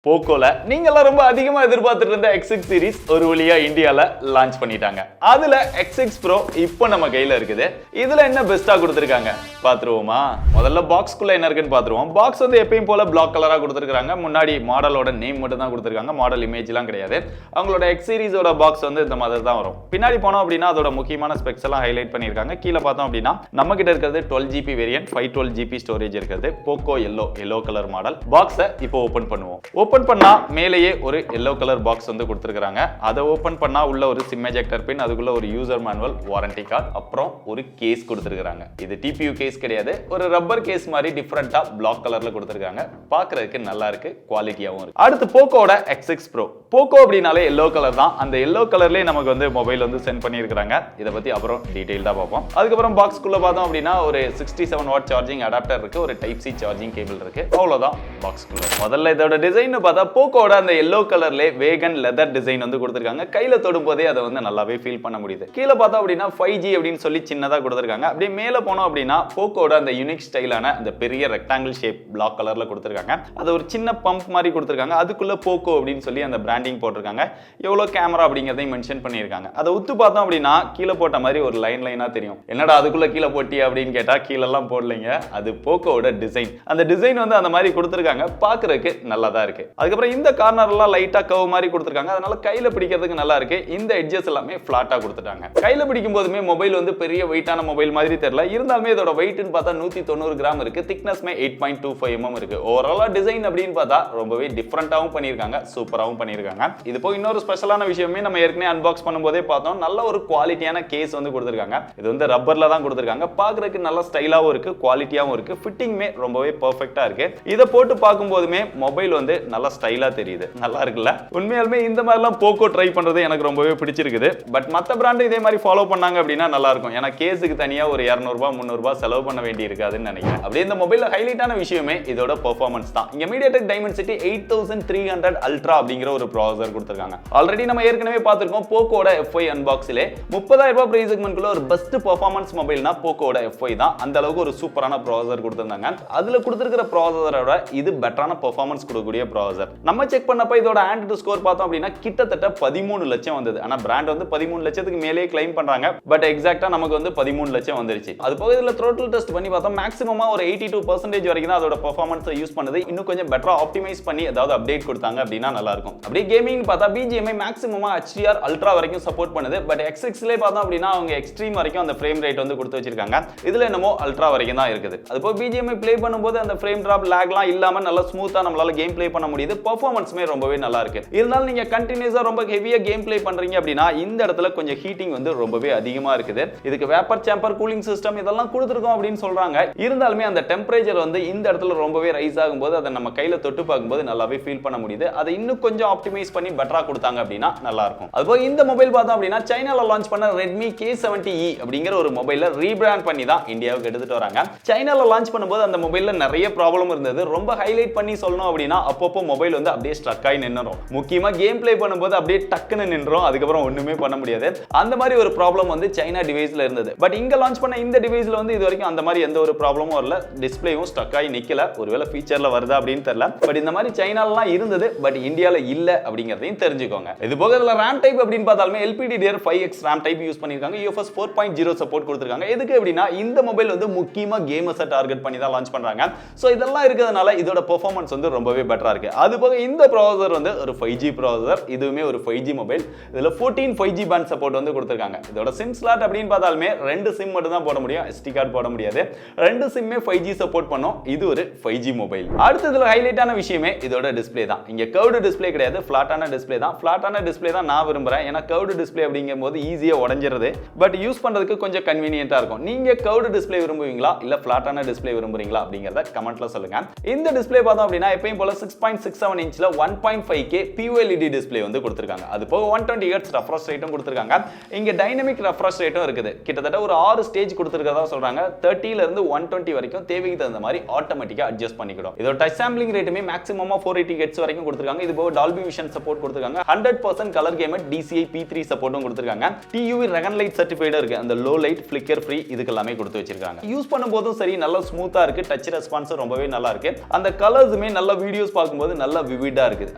போக்கோல நீங்கெல்லாம் ரொம்ப அதிகமா எதிர்பார்த்துட்டு இருந்த X6 சீரிஸ் ஒரு வழியா இந்தியால லான்ச் பண்ணிட்டாங்க. அதுல X6 Pro இப்போ நம்ம கையில இருக்குது. இதுல என்ன பெஸ்டா கொடுத்திருக்காங்க பாத்துருவோமா? முதல்ல பாக்ஸ்க்குள்ள என்ன இருக்குன்னு பாத்துருவோம். பாக்ஸ் வந்து எப்பயும் போல பிளாக் கலரா கொடுத்திருக்காங்க. முன்னாடி மாடலோட நேம் மட்டும் தான் கொடுத்திருக்காங்க. மாடல் இமேஜ்லாம் கிடையாது. அவங்களோட X சீரிஸோட பாக்ஸ் வந்து இந்த மாதிரி தான் வரும். பின்னாடி போனோம் அப்படின்னா அதோட முக்கியமான ஸ்பெக்ஸ் எல்லாம் ஹைலைட் பண்ணிருக்காங்க. கீழ பார்த்தோம் அப்படின்னா நம்ம கிட்ட இருக்கிறது 12GB வேரியன்ட் 512GB ஸ்டோரேஜ் இருக்குது. Poco yellow colour model. பாக்ஸை இப்போ ஓபன் பண்ணுவோம். ஓபன் பண்ணா மேலேயே ஒரு எல்லோ கலர் பாக்ஸ் வந்து கொடுத்திருக்காங்க. அதை ஓபன் பண்ணா உள்ள ஒரு சிம் எஜெக்டர் பின், அதுக்குள்ள ஒரு யூசர் மேனுவல், வாரண்டி கார்டு, அப்புறம் ஒரு கேஸ் கொடுத்திருக்காங்க. இது டிபியூ கேஸ் கிடையாது, ஒரு ரப்பர் கேஸ் மாதிரி டிஃபரெண்டா பிளாக் கலர்ல கொடுத்திருக்காங்க. பார்க்கிறதுக்கு நல்லா இருக்கு, குவாலிட்டியாவும் இருக்கு. அடுத்து போக்கோட X6 Pro. போக்கோ அப்படினாலே எல்லோ கலர் தான். அந்த எல்லோ கலர்லயே நமக்கு வந்து மொபைல் வந்து சென்ட் பண்ணியிருக்காங்க. இதை பத்தி அப்புறம் டீடைல்டா பார்ப்போம். அதுக்கப்புறம் பாக்ஸ்க்குள்ள பார்த்தோம் அப்படின்னா ஒரு 67 வாட் சார்ஜிங் அடாப்டர் இருக்கு, ஒரு டைப் சி சார்ஜிங் கேபிள் இருக்கு. அவ்வளவுதான் பாக்ஸ்க்குள்ள. முதல்ல இதோட டிசைன் பார்த்தா போக்கோட அந்த எல்லோ கலர்ல வேகன் லெதர் டிசைன் வந்து கொடுத்திருக்காங்க. கையில தொடும் போதே அதை வந்து நல்லாவே ஃபீல் பண்ண முடியுது. கீழே பார்த்தா அப்படின்னா 5G அப்படின்னு சொல்லி சின்னதா கொடுத்திருக்காங்க. அப்படியே மேல போனோம் அப்படின்னா போக்கோட அந்த யூனிக் ஸ்டைலான அந்த பெரிய ரெக்டாங்கிள் ஷேப் பிளாக் கலர்ல கொடுத்திருக்காங்க. அது ஒரு சின்ன பம்ப் மாதிரி கொடுத்திருக்காங்க. அதுக்குள்ள போக்கோ அப்படின்னு சொல்லி அந்த பிராண்டிங் போட்டிருக்காங்க. எவ்வளவு கேமரா அப்படிங்கறதையும் மென்ஷன் பண்ணியிருக்காங்க. அதை உத்து பார்த்தோம் அப்படின்னா கீழே போட்ட மாதிரி ஒரு லைனா தெரியும். என்னடா அதுக்குள்ள கீழே போட்டி அப்படின்னு கேட்டா கீழெல்லாம் போடலைங்க. அது போக்கோட டிசைன். அந்த டிசைன் வந்து அந்த மாதிரி கொடுத்திருக்காங்க. பார்க்கிறதுக்கு நல்லா தான் இருக்கு. அதுக்கப்புறம் இந்த கார்னர் எல்லாம் லைட்டா கர்வ் மாதிரி கொடுத்திருக்காங்க. அதனால கையில பிடிக்கிறதுக்கு நல்லா இருக்கு. இந்த எட்ஜஸ் எல்லாமே ஃபிளாட்டா கொடுத்துட்டாங்க. கையில பிடிக்கும் போதுமே மொபைல் வந்து பெரிய வெயிட்டான மொபைல் மாதிரி தெரியல. இருந்தாலுமே இதோட வெயிட்னு பார்த்தா 190 கிராம் இருக்கு. திக்னஸ்மே 8.25 mm இருக்கு. ஓவராலா டிசைன் அப்படின்னு பார்த்தா ரொம்பவே டிஃபரெண்டாவும் பண்ணிருக்காங்க, சூப்பராவும் பண்ணிருக்காங்க. இது போக இன்னொரு ஸ்பெஷலான விஷயமே நம்ம ஏற்கனவே அன்பாக்ஸ் பண்ணும்போதே பார்த்தோம். நல்ல ஒரு குவாலிட்டியான கேஸ் வந்து கொடுத்திருக்காங்க. இது வந்து ரப்பர்ல தான் கொடுத்திருக்காங்க. பார்க்கிறதுக்கு நல்ல ஸ்டைலாவும் இருக்கு, குவாலிட்டியாவும் இருக்கு. ஃபிட்டிங்மே ரொம்பவே பெர்ஃபெக்ட்டா இருக்கு. இத போட்டு பார்க்கும்போதுமே மொபைல் வந்து நல்ல ஸ்டைலா தெரியுது. நல்லா இருக்குல்ல? உண்மையாலுமே இந்த மாதிரிலாம் போக்கோ ட்ரை பண்றது எனக்கு ரொம்பவே பிடிச்சிருக்குது. பட் மத்த பிராண்ட் இதே மாதிரி ஃபாலோ பண்ணாங்க அப்படின்னா நல்லா இருக்கும். ஏன்னா கேஸுக்கு தனியா ஒரு 200 ரூபாய் 300 ரூபாய் செலவு பண்ண வேண்டி இருக்காதுன்னு நினைக்கிறேன். அப்படியே இந்த மொபைல்ல ஹைலைட்டான விஷயமே இதோட பெர்ஃபார்மன்ஸ் தான். இங்க MediaTek Dimensity 8300 Ultra அப்படிங்கிற ஒரு ப்ராசஸர் கொடுத்திருக்காங்க. ஆல்ரெடி நம்ம ஏற்கனவே பார்த்திருக்கோம் போக்கோட F5 அன்பாக்ஸ்ல 30,000 ரூபாய் பிரைஸ் செக்மென்ட்குள்ள ஒரு பெஸ்ட் பெர்ஃபார்மன்ஸ் மொபைல்னா போக்கோட F5 தான். அந்த அளவுக்கு ஒரு சூப்பரான ப்ராசஸர் கொடுத்திருந்தாங்க. அதுல கொடுத்திருக்கிற ப்ராசஸரோட இது பெட்டரான பெர்ஃபார்மன்ஸ் கொடுக்கக்கூடிய ப்ராசஸர். நம்ம செக் பண்ணப்ப இதோட ஆண்ட்ராய்டு ஸ்கோர் பார்த்தோம் அப்படின்னா கிட்டத்தட்ட 13 லட்சம் வந்தது. ஆனா பிராண்ட் வந்து 13 லட்சத்துக்கு மேலே கிளைம் பண்றாங்க. பட் எக்ஸாக்ட்டா நமக்கு வந்து 13 லட்சம் வந்துருச்சு. அது போக இதுல த்ரோட்டில் டெஸ்ட் பண்ணி பார்த்தோம். மேக்ஸிமமா ஒரு 82% வரைக்கும் தான் அதோட பெர்ஃபார்மன்ஸை யூஸ் பண்ணுது. இன்னும் கொஞ்சம் பெட்டரா ஆப்டிமைஸ் பண்ணி ஏதாவது அப்டேட் கொடுத்தாங்க அப்படின்னா நல்லா இருக்கும். அப்படியே கேமிங் பார்த்தா BGMI மேக்ஸிமமா HDR அல்ட்ரா வரைக்கும் சப்போர்ட் பண்ணுது. பட் X6ல பார்த்தோம் அப்படின்னா அவங்க எக்ஸ்ட்ரீம் வரைக்கும் அந்த ஃப்ரேம் ரேட் வந்து கொடுத்து வச்சிருக்காங்க. இதுல என்னமோ அல்ட்ரா வரைக்கும் தான் இருக்குது. அது போக BGMI ப்ளே பண்ணும்போது அந்த ஃப்ரேம் டிராப் லாக்லாம் இல்லாம நல்லா ஸ்மூத்தா நம்மளால கேம் ப்ளே பண்ண முடியுது. பெர்ஃபார்மன்ஸ்மே ரொம்பவே நல்லா இருக்கு. இருந்தாலும் நீங்க கண்டினியூஸா ரொம்ப ஹெவியா கேம் ப்ளே பண்றீங்க அப்படின்னா இந்த இடத்துல கொஞ்சம் ஹீட்டிங் வந்து ரொம்பவே அதிகமா இருக்குது. இதுக்கு வேப்பர் சேம்பர் கூலிங் சிஸ்டம் இதெல்லாம் கொடுத்திருக்கோம் அப்படின்னு சொல்றாங்க. இருந்தாலுமே அந்த டெம்பரேச்சர் வந்து இந்த இடத்துல ரொம்பவே ரைஸ் ஆகும்போது அதை நம்ம கையில தொட்டு பார்க்கும்போது நல்லாவே ஃபீல் பண்ண முடியுது. அதை இன்னும் கொஞ்சம் ஆப்டிமைஸ் பண்ணி பெட்டரா கொடுத்தாங்க அப்படின்னா நல்லா இருக்கும். அதுபோக இந்த மொபைல் பார்த்தோம் அப்படின்னா சைனால லான்ச் பண்ண Redmi K70e அப்படிங்கிற ஒரு மொபைலை ரீபிராண்ட் பண்ணி தான் இந்தியாவுக்கு எடுத்துட்டு வராங்க. சைனால லான்ச் பண்ணும்போது அந்த மொபைல்ல நிறைய ப்ராப்ளம் இருந்தது. ரொம்ப ஹைலைட் பண்ணி சொல்லணும் அப்படின்னா அப்பப்போ மொபைல் வந்து அப்படியே ஸ்ட்ரக் ஆகி நின்னுரும். முக்கியமா கேம் ப்ளே பண்ணும்போது அப்படியே டக்குன்னு நின்றும். அதுக்கப்புறம் ஒண்ணுமே பண்ண முடியாது. அந்த மாதிரி ஒரு ப்ராப்ளம் வந்து சைனா டிவைஸ்ல இருந்தது. பட் இங்க லான்ச் பண்ண இந்த டிவைஸ்ல வந்து இது வரைக்கும் அந்த மாதிரி எந்த ஒரு ப்ராப்ளமும் வரல. டிஸ்ப்ளேவும் ஸ்ட்ரக் ஆகி நிக்கல. ஒருவேளை ஃபீச்சர்ல வருதா அப்படின்னு தெரியல. பட் இந்த மாதிரி சைனாலலாம் இருந்தது. பட் இந்தியால இல்ல அப்படிங்கறதையும் தெரிஞ்சுக்கோங்க. இது போக இதுல RAM டைப் அப்படின்னு பார்த்தாலுமே LPDDR5X RAM டைப் யூஸ் பண்ணிருக்காங்க. UFS 4.0 சப்போர்ட் கொடுத்திருக்காங்க. எதுக்கு அப்படின்னா இந்த மொபைல் வந்து முக்கியமா கேமர்ஸை டார்கெட் பண்ணி தான் லான்ச் பண்றாங்க. சோ இதெல்லாம் இருக்கிறதுனால இதோட பெர்ஃபார்மன்ஸ் வந்து ரொம்பவே பெட்டரா இருக்கு. அது போக இந்த ப்ராசஸர் வந்து ஒரு 5G ப்ராசஸர். இதுவுமே ஒரு 5G மொபைல். இதுல 14 5G பேண்ட் சப்போர்ட் வந்து கொடுத்திருக்காங்க. இதோட சிம் ஸ்லாட் அப்படின்னு பார்த்தாலுமே 2 சிம் மட்டும் தான் போட முடியும். SD கார்டு போட முடியாது. 2 சிம்மே 5G சப்போர்ட் பண்ணும். இது ஒரு 5G மொபைல். அடுத்ததுல ஹைலைட்டான விஷயமே இதோட டிஸ்ப்ளே தான். இங்க கர்வ்டு டிஸ்ப்ளே கிடையாது, ஃபிளாட்டான டிஸ்ப்ளே தான். ஃபிளாட்டான டிஸ்ப்ளே தான் நான் விரும்புறேன். ஏன்னா கர்வ்டு டிஸ்ப்ளே அப்படிங்கும்போது ஈஸியா உடைஞ்சிருது. பட் யூஸ் பண்றதுக்கு கொஞ்சம் கன்வீனியன்ட்டா இருக்கும். நீங்க கர்வ்டு டிஸ்ப்ளே விரும்புவீங்களா இல்ல ஃபிளாட்டான டிஸ்ப்ளே விரும்புறீங்களா அப்படிங்கறத கமெண்ட்ல சொல்லுங்க. இந்த டிஸ்ப்ளே பார்த்தோம் அப்படின்னா எப்பவும் போல 6.67 இன்ச்ல 1.5K POLED டிஸ்ப்ளே வந்து கொடுத்திருக்காங்க. அது போக 120 Hz ரெஃப்ரெஷ் ரேட்டும் கொடுத்திருக்காங்க. இங்க டைனமிக் ரெஃப்ரெஷ் ரேட்டும் இருக்குது. கிட்டத்தட்ட ஒரு 6 ஸ்டேஜ் கொடுத்திருக்கதா சொல்றாங்க. 30 ல இருந்து 120 வரைக்கும் தேவைக்கு தகுந்த மாதிரி ஆட்டோமேட்டிக்கா அட்ஜஸ்ட் பண்ணிக்கிடும். இதோட டச் சாம்பிளிங் ரேட்டுமே மேக்ஸிமமா 480 Hz வரைக்கும் கொடுத்திருக்காங்க. இது போக டால்பி விஷன் சப்போர்ட் கொடுத்திருக்காங்க. 100% கலர் கேமட் DCI P3 சப்போர்ட்டும் கொடுத்திருக்காங்க. TUV ரெகன் லைட் சர்டிஃபைடு இருக்கு. அந்த லோ லைட் ஃபிளிக்கர் ஃப்ரீ இதுக்கு எல்லாமே கொடுத்து வச்சிருக்காங்க. யூஸ் பண்ணும்போதும் சரி நல்ல ஸ்மூத்தா இருக்கு. டச் ரெஸ்பான்ஸ் ரொம்பவே நல்லா இருக்கு. அந்த கலர்ஸுமே நல்ல வீடியோஸ் பார்க்கும்போது நல்ல விவிடா இருக்குது.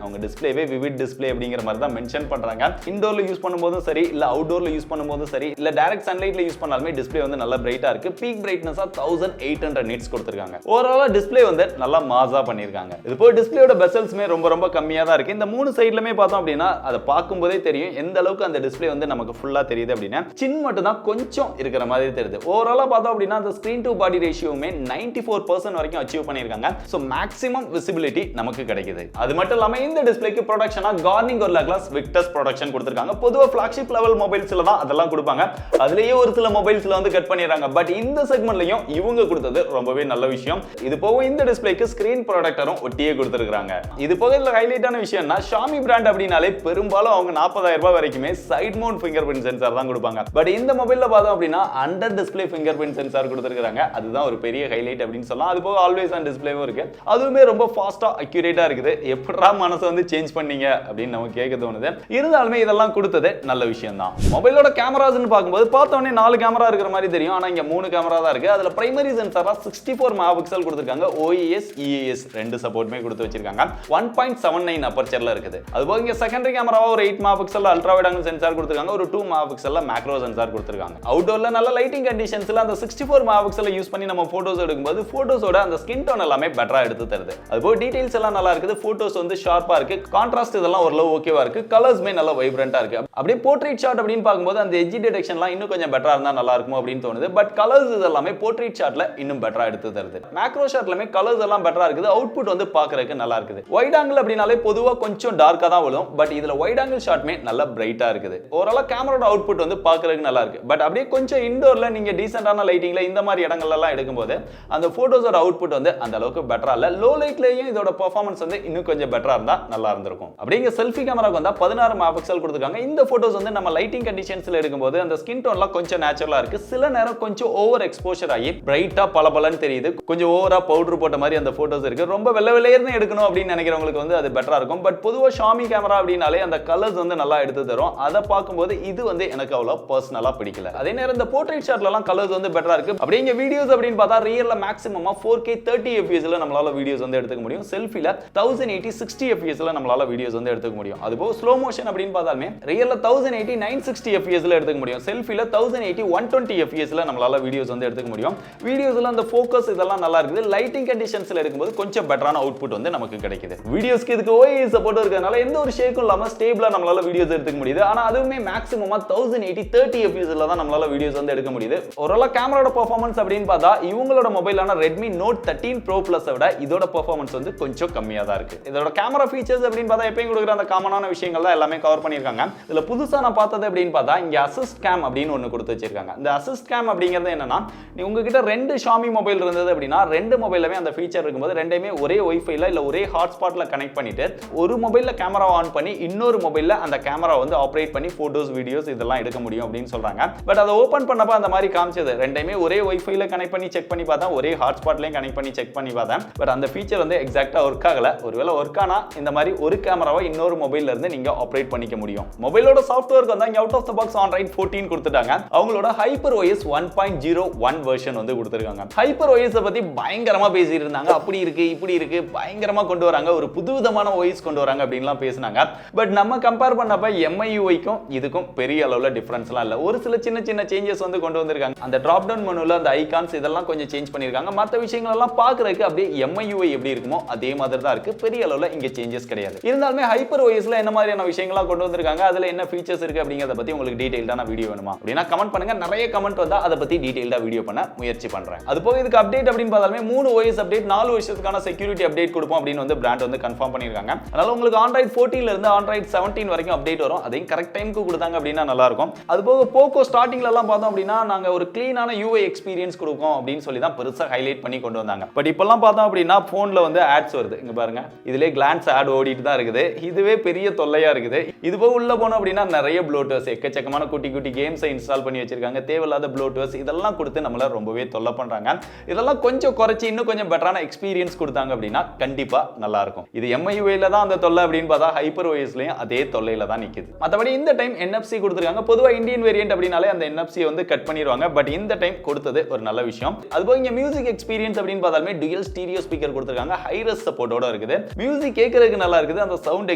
அவங்க டிஸ்ப்ளேவே விவிட் டிஸ்ப்ளே அப்படிங்கிற மாதிரி தான் மென்ஷன் பண்றாங்க. இன்டோர்ல யூஸ் பண்ணும்போதும் சரி இல்ல அவுட்டோர்ல யூஸ் பண்ணும்போதும் சரி இல்ல டைரக்ட் சன்லைட்ல யூஸ் பண்ணாலுமே டிஸ்ப்ளே வந்து நல்ல பிரைட்டா இருக்கு. பீக் பிரைட்னஸா 1800 நிட்ஸ் கொடுத்திருக்காங்க. ஓவராலா டிஸ்ப்ளே வந்து நல்லா மாஸா பண்ணிருக்காங்க. இது போய் டிஸ்ப்ளேயோட பெசல்ஸ்மே ரொம்ப கம்மியா தான் இருக்கு. இந்த மூணு சைடுலமே பார்த்தோம் அப்படின்னா அதை பார்க்கும்போதே தெரியும் எந்த அளவுக்கு அந்த டிஸ்ப்ளே வந்து நமக்கு ஃபுல்லா தெரியுது அப்படின்னா சின் மட்டும் தான் கொஞ்சம் இருக்கிற மாதிரி தெரியுது. ஓவராலா பார்த்தோம் அப்படின்னா அந்த ஸ்கிரீன் டு பாடி ரேஷியோமே 94% வரைக்கும் அச்சீவ் பண்ணிருக்காங்க. சோ மேக்ஸிமம் விசிபிலிட்டி நமக்கு கிடைக்குது. அது மட்டும் இல்லாம இந்த டிஸ்ப்ளேக்கு ப்ரொடக்ஷனா கார்னிங் ஒரு கிளாஸ் விக்டர்ஸ் ப்ரொடக்ஷன் கொடுத்திருக்காங்க. பொதுவா ஃபிளாக்ஷிப் லெவல் மொபைல்ஸ்ல தான் அதெல்லாம் கொடுப்பாங்க. அதுலயே ஒரு சில மொபைல்ஸ்ல வந்து கட் பண்ணிடுறாங்க. பட் இந்த செக்மெண்ட்லயும் இவங்க கொடுத்தது ரொம்பவே நல்ல விஷயம். இது போக இந்த டிஸ்ப்ளேக்கு ஸ்கிரீன் ப்ரொடக்டரும் ஒட்டியே கொடுத்திருக்காங்க. இது போக இதுல ஹைலைட்டான விஷயம்னா Xiaomi பிராண்ட் அப்படினாலே பெரும்பாலும் அவங்க 40,000 ரூபாய் வரைக்குமே side mount fingerprint sensor தான் கொடுப்பாங்க. பட் இந்த மொபைல்ல பார்த்தோம் அப்படின்னா under display fingerprint sensor கொடுத்திருக்காங்க. அதுதான் ஒரு பெரிய ஹைலைட் அப்படின்னு சொல்லலாம். அது போக ஆல்வேஸ் ஆன் டிஸ்ப்ளேவும் இருக்கு. அதுவுமே ரொம்ப ஃபாஸ்டா அக்யூரேட்டா இருக்குது. எப்படா மனசை வந்து சேஞ்ச் பண்ணீங்க அப்படின்னு நமக்கு கேட்க தோணுது. இருந்தாலுமே இதெல்லாம் கொடுத்தது நல்ல விஷயம் தான். மொபைலோட கேமராஸ்னு பார்க்கும்போது பார்த்தோன்னே 4 கேமரா இருக்கிற மாதிரி தெரியும். ஆனா இங்க 3 கேமரா தான் இருக்கு. அதுல பிரைமரி சென்சாரா 64 மெகாபிக்சல் கொடுத்திருக்காங்க. OIS EAS ரெண்டு சப்போர்ட்மே கொடுத்து வச்சிருக்காங்க. 1.79 அப்பர்ச்சர்ல இருக்குது. அதுபோக இங்க செகண்டரி கேமராவா ஒரு 8 megapixel ultra wide angle sensor கொடுத்திருக்காங்க. ஒரு 2 மெகாபிக்சல்ல மேக்ரோ சென்சார் கொடுத்திருக்காங்க. அவுட்டோர்ல நல்ல லைட்டிங் கண்டிஷன்ஸ்ல அந்த 64 மெகாபிக்சல் யூஸ் பண்ணி நம்ம போட்டோஸ் எடுக்கும்போது போட்டோஸோட அந்த ஸ்கின் டோன் எல்லாமே பெட்டரா எடுத்து தருது. அதுபோக டீடைல்ஸ் எல்லாம் நல்லா இருக்குது. போட்டோஸ் வந்து ஷார்ப்பா இருக்கு. கான்ட்ராஸ்ட் இதெல்லாம் ஓரளவு ஓகேவா இருக்கு. கலர்ஸ்மே நல்ல வைப்ரண்டா இருக்கு. அப்படியே போர்ட்ரைட் ஷாட் அப்படின்னு பார்க்கும்போது அந்த எட்ஜ் டிடெக்ஷன்லாம் இன்னும் கொஞ்சம் பெட்டரா இருந்தா நல்லா இருக்கும் அப்படின்னு தோணுது. பட் கலர்ஸ் இதெல்லாமே போர்ட்ரைட் ஷாட்ல இன்னும் பெட்டரா எடுத்து தருது. மேக்ரோ ஷாட்லமே கலர்ஸ் எல்லாம் பெட்டரா இருக்குது. அவுட்புட் வந்து பார்க்கறதுக்கு நல்லா இருக்குது. வைட் ஆங்கிள் அப்படினாலே பொதுவா கொஞ்சம் டார்க்கா தான் விழும். பட் இதுல வைட் ஆங்கிள் ஷாட்மே நல்ல பிரைட்டா இருக்குது. ஓவராலா கேமராவோட அவுட்புட் வந்து பார்க்கறதுக்கு நல்லா இருக்கு. பட் அப்படியே கொஞ்சம் இன்டோர்ல நீங்க டீசென்ட்டான லைட்டிங்ல இந்த மாதிரி இடங்கள்ல எல்லாம் எடுக்கும்போது அந்த போட்டோஸோட அவுட்புட் வந்து அந்த அளவுக்கு பெட்டரா இல்ல. லோ லைட்லயும் இதோட பெர்ஃபார்மன்ஸ் வந்து இன்னும் கொஞ்சம் பெட்டரா இருந்தா நல்லா இருந்திருக்கும். அப்படிங்க செல்ஃபி கேமராக்கு வந்தா 16 மெகாபிக்சல் கொடுத்திருக்காங்க. இந்த போட்டோஸ் வந்து நம்ம லைட்டிங் கண்டிஷன்ஸ்ல எடுக்கும்போது அந்த ஸ்கின் டோன்லாம் கொஞ்சம் நேச்சுரலா இருக்கு. சில நேரம் கொஞ்சம் ஓவர் எக்ஸ்போஷர் ஆகி பிரைட்டா பளபளன்னு தெரியுது. கொஞ்சம் ஓவரா பவுடர் போட்ட மாதிரி அந்த போட்டோஸ் இருக்கு. ரொம்ப வெள்ளை வெள்ளையர்னு எடுக்கணும் அப்படின்னு நினைக்கிறவங்களுக்கு வந்து அது பெட்டரா இருக்கும். பட் பொதுவா Xiaomi கேமரா அப்படினாலே அந்த கலர்ஸ் வந்து நல்லா எடுத்து தரும். அதை பார்க்கும்போது இது வந்து எனக்கு அவ்வளவு பர்சனலா பிடிக்கல. அதே நேரம் இந்த போர்ட்ரைட் ஷாட்ல எல்லாம் கலர்ஸ் வந்து பெட்டரா இருக்கு. அப்படிங்க வீடியோஸ் அப்படின்னு பார்த்தா ரியல்ல மேக்ஸிமமா 4K 30 fps ல நம்மளால வீடியோஸ் வந்து எடுத்துக்க முடியும். செல்ஃபில 1080 60 fps ல நம்மளால வீடியோஸ் வந்து எடுத்துக்க முடியும். அதுபோக ஸ்லோ மோஷன் அப்படின்னு பார்த்தாலுமே ரியல்ல 1080 960 fps ல எடுத்துக்க முடியும். செல்ஃபில 1080 120 fps ல நம்மளால வீடியோஸ் வந்து எடுத்துக்க முடியும். வீடியோஸ்ல அந்த ஃபோக்கஸ் இதெல்லாம் நல்லா இருக்குது. லைட்டிங் கண்டிஷன்ஸ்ல எடுக்கும்போது கொஞ்சம் பெட்டரான அவுட்புட் வந்து நமக்கு கிடைக்குது. வீடியோஸ்க்கு இதுக்கு OIS சப்போர்ட் இருக்கிறதுனால எந்த ஒரு ஷேக்கும் இல்லாம ஸ்டேபிளா நம்மளால வீடியோஸ் எடுத்துக்க முடியுது. ஆனா அதுவுமே மேக்ஸிமமா 1080 30 fps ல தான் நம்மளால வீடியோஸ் வந்து எடுக்க முடியுது. ஓவராலா கேமராவோட பெர்ஃபார்மன்ஸ் அப்படின்னு பார்த்தா இவங்களோட மொபைலான Redmi Note 13 Pro Plus விட இதோட பெர்ஃபார்மன்ஸ் வந்து கொஞ்சம் கம்மியா தான் இருக்கு. இதோட கேமரா ஃபீச்சர்ஸ் அப்படின்னு பார்த்தா எப்பயும் கொடுக்குற அந்த காமனான விஷயங்கள் தான் எல்லாமே கவர் பண்ணிருக்காங்க. இதுல புதுசா நான் பார்த்தது அப்படின்னு பார்த்தா இங்க அசிஸ்ட் கேம் அப்படின்னு ஒன்னு கொடுத்து வச்சிருக்காங்க. இந்த அசிஸ்ட் கேம் அப்படிங்கிறது என்னன்னா நீ உங்ககிட்ட 2 Xiaomi மொபைல் இருந்தது அப்படின்னா 2 மொபைல்லமே அந்த ஃபீச்சர் இருக்கும்போது ரெண்டையுமே ஒரே வைஃபைல இல்ல ஒரே ஹாட்ஸ்பாட்ல கனெக்ட் பண்ணிட்டு ஒரு மொபைல்ல கேமரா ஆன் பண்ணி இன்னொரு மொபைல்ல அந்த கேமரா வந்து ஆபரேட் பண்ணி போட்டோஸ் வீடியோஸ் இதெல்லாம் எடுக்க முடியும் அப்படின்னு சொல்றாங்க. பட் அதை ஓபன் பண்ணப்ப அந்த மாதிரி காமிச்சது ரெண்டையுமே ஒரே வைஃபைல கனெக்ட் பண்ணி செக் பண்ணி பார்த்தா ஒரே ஹாட்ஸ்பாட்லயும் கனெக்ட் பண்ணி செக் பண்ணி பார்த்தேன். பட் அந்த ஃபீச்சர் வந்து எக்ஸாக்ட்டா ஒர்க் ஆகல. ஒருவேளை ஒர்க் ஆனா இந்த மாதிரி ஒரு கேமராவை இன்னொரு மொபைல்ல இருந்து நீங்க ஆபரேட் பண்ணிக்க முடியும். மொபைலோட சாஃப்ட்வேருக்கு வந்து இங்க out of the box Android 14 கொடுத்துட்டாங்க. அவங்களோட HyperOS 1.01 வெர்ஷன் வந்து கொடுத்திருக்காங்க. HyperOS பத்தி பயங்கரமா பேசிட்டு இருந்தாங்க. அப்படி இருக்கு இப்படி இருக்கு பயங்கரமா கொண்டு வராங்க. ஒரு புதுவிதமான OS கொண்டு வராங்க அப்படின்லாம் பேசினாங்க. பட் நம்ம கம்பேர் பண்ணப்ப MIUI-க்கும் இதுக்கும் பெரிய அளவுல டிஃபரன்ஸ்லாம் இல்ல. ஒரு சில சின்ன சின்ன சேஞ்சஸ் வந்து கொண்டு வந்திருக்காங்க. அந்த டிராப் டவுன் மெனுல அந்த ஐகான்ஸ் இதெல்லாம் கொஞ்சம் சேஞ்ச் பண்ணிருக்காங்க. மத்த விஷயங்கள் எல்லாம் பார்க்கறதுக்கு அப்படியே MIUI எப்படி இருக்குமோ அதே மாதிரி தான் இருக்கு. பெரிய அளவுல இங்க சேஞ்சஸ் கிடையாது. இருந்தாலுமே HyperOS-ல என்ன மாதிரியான விஷயங்கள்லாம் கொண்டு வந்திருக்காங்க, அதுல என்ன ஃபீச்சர்ஸ் இருக்கு அப்படிங்கறத பத்தி உங்களுக்கு டீடைல்டான வீடியோ வேணுமா அப்படினா கமெண்ட் பண்ணுங்க. நிறைய கமெண்ட் வந்தா அத பத்தி டீடைல்டா வீடியோ பண்ண முயற்சி பண்றேன். அது போக இதுக்கு அப்டேட் அப்படின்னு பார்த்தாலுமே 3 OS அப்டேட் 4 வருஷத்துக்கான செக்யூரிட்டி அப்டேட் கொடுப்போம் அப்படின்னு வந்து பிராண்ட் வந்து கன்ஃபார்ம் பண்ணிருக்காங்க. அதனால உங்களுக்கு Android 14 ல இருந்து Android 17 வரைக்கும் அப்டேட் வரும். அதையும் கரெக்ட் டைம்க்கு கொடுத்தாங்க அப்படினா நல்லா இருக்கும். அது போக POCO ஸ்டார்டிங்ல எல்லாம் பார்த்தோம் அப்படினா நாங்க ஒரு க்ளீனான UI எக்ஸ்பீரியன்ஸ் கொடுப்போம் அப்படின்னு சொல்லி தான் பெருசா ஹைலைட் பண்ணி கொண்டு வந்தாங்க. பட் இப்போலாம் பார்த்தோம் அப்படினா போன்ல வந்து ஆட்ஸ் வருது. இங்க பாருங்க இதிலே கிளான்ஸ் ஆட் ஓடிட்டு தான் இருக்குது. இதுவே பெரிய தொல்லையா இருக்குது. இது போக உள்ள போனோம் அப்படினா நிறைய ப்ளோட்டர்ஸ் எக்கச்சக்கமான குட்டி குட்டி கேம்ஸை இன்ஸ்டால் பண்ணி வச்சிருக்காங்க. தேவையில்லாத ப்ளோட்டர்ஸ் இதெல்லாம் கொடுத்து நம்மள ரொம்பவே தொல்லை பண்றாங்க. இதெல்லாம் கொஞ்சம் குறைச்சி இன்னும் கொஞ்சம் பெட்டரான எக்ஸ்பீரியன்ஸ் கொடுத்தாங்க அப்படினா கண்டிப்பா நல்லா இருக்கும். இது MIUI-ல தான் அந்த தொல்லை அப்படின்னு பார்த்தா HyperOS-லயும் அதே தொல்லையில தான் நிக்குது. மத்தபடி இந்த டைம் NFC கொடுத்திருக்காங்க. பொதுவா இந்தியன் வேரியன்ட் அப்படினாலே அந்த NFC வந்து கட் பண்ணிடுவாங்க. பட் இந்த டைம் கொடுத்தது ஒரு நல்ல விஷயம். அதுபோக இங்க மியூசிக் எக்ஸ்பீரியன்ஸ் அப்படின்னு பார்த்தாலுமே டுயல் ஸ்டீரியோ ஸ்பீக்கர் கொடுத்திருக்காங்க. ஹை ரெஸ் சப்போர்ட்டோட இருக்கு. இருக்குது. மியூசிக் கேட்கறதுக்கு நல்லா இருக்குது. அந்த சவுண்ட்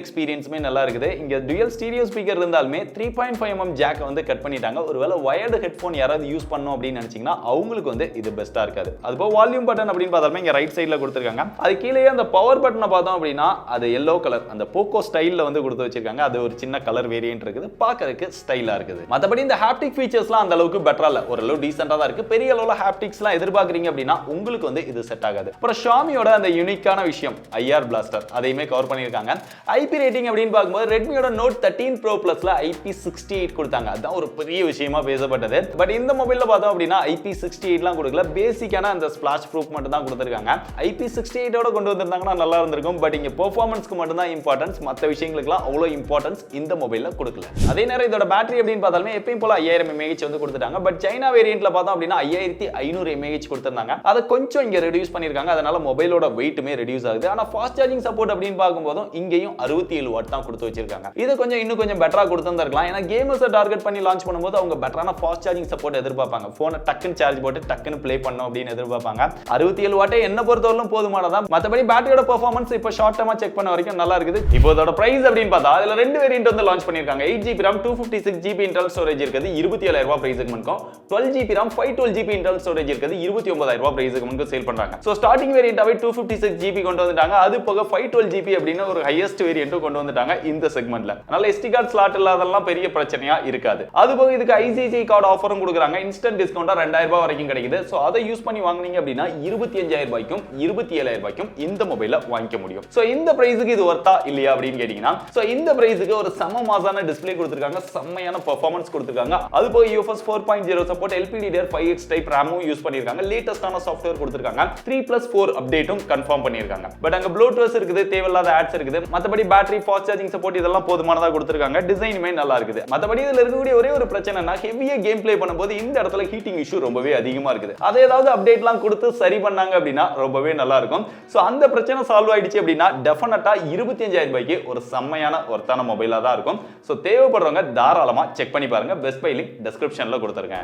எக்ஸ்பீரியன்ஸுமே நல்லா இருக்குது. இங்க டுயல் ஸ்டீரியோ ஸ்பீக்கர் இருந்தாலுமே 3.5 mm ஜாக் வந்து கட் பண்ணிட்டாங்க. ஒருவேளை வயர்டு ஹெட்போன் யாராவது யூஸ் பண்ணணும் அப்படின்னு நினைச்சீங்கன்னா அவங்களுக்கு வந்து இது பெஸ்டா இருக்காது. அதுபோல வால்யூம் பட்டன் அப்படின்னு பார்த்தாலுமே இங்க ரைட் சைடுல கொடுத்திருக்காங்க. அது கீழே அந்த பவர் பட்டனை பார்த்தோம் அப்படின்னா அது yellow கலர் அந்த போக்கோ ஸ்டைல்ல வந்து கொடுத்து வச்சிருக்காங்க. அது ஒரு சின்ன கலர் வேரியன்ட் இருக்குது. பார்க்கிறதுக்கு ஸ்டைலா இருக்குது. மத்தபடி இந்த ஹாப்டிக் ஃபீச்சர்ஸ்லாம் அந்த அளவுக்கு பெட்டரா இல்ல. ஓரளவு டீசென்ட்டா தான் இருக்கு. பெரிய அளவுல ஹாப்டிக்ஸ்லாம் எதிர்பார்க்கறீங்க அப்படின்னா உங்களுக்கு வந்து இது செட் ஆகாது. அப்புறம் ஷாமியோட அந்த யூனிக்கான விஷயம் ஐஆர் பிளாஸ்டர் அதையுமே கவர் பண்ணிருக்காங்க. ஐபி ரேட்டிங் அப்படின்னு பார்க்கும்போது ரெட்மியோட நோட் 13 Pro Plusல IP68 கொடுத்தாங்க. அதான் ஒரு பெரிய விஷயமா பேசப்பட்டது. பட் இந்த மொபைல்ல பார்த்தோம் அப்படின்னா IP68லாம் கொடுக்கல. பேசிக்கான அந்த ஸ்பிளாஷ் ப்ரூஃப் மட்டும் தான் கொடுத்திருக்காங்க. IP68 ஓட கொண்டு வந்திருந்தாங்கன்னா நல்லா இருந்திருக்கும். பட் இங்க பெர்ஃபார்மன்ஸ்க்கு மட்டும் தான் இம்பார்ட்டன்ஸ். மற்ற விஷயங்களுக்குலாம் அவ்வளோ இம்பார்ட்டன்ஸ் இந்த மொபைல்ல கொடுக்கல. அதே நேரம் இதோட பேட்டரி அப்படின்னு பார்த்தாலுமே எப்பயும் போல 5000 mAh வந்து கொடுத்துட்டாங்க. பட் சைனா வேரியன்ட்ல பார்த்தோம் அப்படின்னா 5500 mAh கொடுத்திருந்தாங்க. அதை கொஞ்சம் இங்க ரெடியூஸ் பண்ணிருக்காங்க. அதனால மொபைலோட வெயிட்டுமே ரெடியூஸ் ஆகுது. ஆனா ஃபாஸ்ட் சார்ஜிங் சப்போர்ட் அப்படின்னு பார்க்கும்போதும் இங்கேயும் 67 வாட் தான் கொடுத்து வச்சிருக்காங்க. இது இன்னும் கொஞ்சம் பெட்டரா கொடுத்திருந்திருக்கலாம். ஏன்னா கேமர்ஸை டார்கெட் பண்ணி லான்ச் பண்ணும்போது அவங்க பெட்டரான ஃபாஸ்ட் சார்ஜிங் சப்போர்ட் எதிர்பார்ப்பாங்க. போனை டக்குன்னு சார்ஜ் போட்டு டக்குன்னு ப்ளே பண்ணணும் அப்படின்னு எதிர்பார்ப்பாங்க. 67 வாட்டே என்ன பொறுத்தவரைக்கும் போதுமானதான். மற்றபடி பேட்டரியோட பெர்ஃபார்மன்ஸ் இப்போ ஷார்ட் டர்மா செக் பண்ண வரைக்கும் நல்லா இருக்குது. இப்போ இதோட பிரைஸ் அப்படின்னு பார்த்தா அதுல ரெண்டு வேரியன்ட் வந்து லான்ச் பண்ணிருக்காங்க. 8GB RAM 256GB internal storage இருக்குது 27000 ரூபாய் பிரைஸ்க்கு முன்னும் 12GB RAM 512GB internal storage இருக்குது 29000 ரூபாய் பிரைஸ்க்கு முன்னும் சேல் பண்றாங்க. சோ ஸ்டார்டிங் வேரியன்ட்டாவே 256GB கொண்டு வந்துட்டாங்க. அது போக 512GB அப்படின்னு ஒரு ஹையஸ்ட் வேரியன்ட்டும் கொண்டு வந்துட்டாங்க இந்த செக்மெண்ட்ல. அதனால SD கார்டு ஸ்லாட் இல்லாதெல்லாம் பெரிய பிரச்சனையா இருக்காது. அது போக இதுக்கு ICICI கார்டு ஆஃபரும் கொடுக்குறாங்க. இன்ஸ்டன்ட் டிஸ்கவுண்டா 2000 ரூபாய் வரைக்கும் கிடைக்குது. சோ அதை யூஸ் பண்ணி வாங்குனீங்க அப்படின்னா 25000 ரூபாய்க்கும் 27000 ரூபாய்க்கும் இந்த மொபைலை வாங்கிக்க முடியும். சோ இந்த பிரைஸ்க்கு இது வர்த்தா இல்லையா அப்படின்னு கேட்டீங்கன்னா சோ இந்த பிரைஸ்க்கு ஒரு சம மாசான டிஸ்ப்ளே கொடுத்திருக்காங்க. செம்மையான பெர்ஃபார்மன்ஸ் கொடுத்திருக்காங்க. அது போக UFS 4.0 சப்போர்ட் LPDDR5X டைப் ரேமும் யூஸ் பண்ணிருக்காங்க. லேட்டஸ்டான சாஃப்ட்வேர் கொடுத்திருக்காங்க. 3+4 அப்டேட்டும் கன்ஃபார்ம் பண்ணிருக்காங்க. பட் அங்க ப்ளூடூத் இருக்குது, தேவையில்லாத ஆட்ஸ் இருக்குது. மத்தபடி பேட்டரி ஃபாஸ்ட் சார்ஜிங் சப்போர்ட் இதெல்லாம் போதுமானதா கொடுத்திருக்காங்க. டிசைனுமே நல்லா இருக்குது. மத்தபடி இதுல இருக்கக்கூடிய ஒரே ஒரு பிரச்சனைனா ஹெவியா கேம் ப்ளே பண்ணும்போது இந்த இடத்துல ஹீட்டிங் இஷ்யூ ரொம்பவே அதிகமா இருக்குது. அதை ஏதாவது அப்டேட்லாம் கொடுத்து சரி பண்ணாங்க அப்படின்னா ரொம்பவே நல்லா இருக்கும். சோ அந்த பிரச்சனை சால்வ் ஆயிடுச்சு அப்படின்னா டெஃபினட்டா 25000 ரூபாய்க்கு ஒரு செம்மையான ஒர்த்தான மொபைலா தான் இருக்கும். சோ தேவைப்படுறவங்க தாராளமா செக் பண்ணி பாருங்க. பெஸ்ட் பை லிங்க் டிஸ்கிரிப்ஷன்ல கொடுத்திருக்கேன்.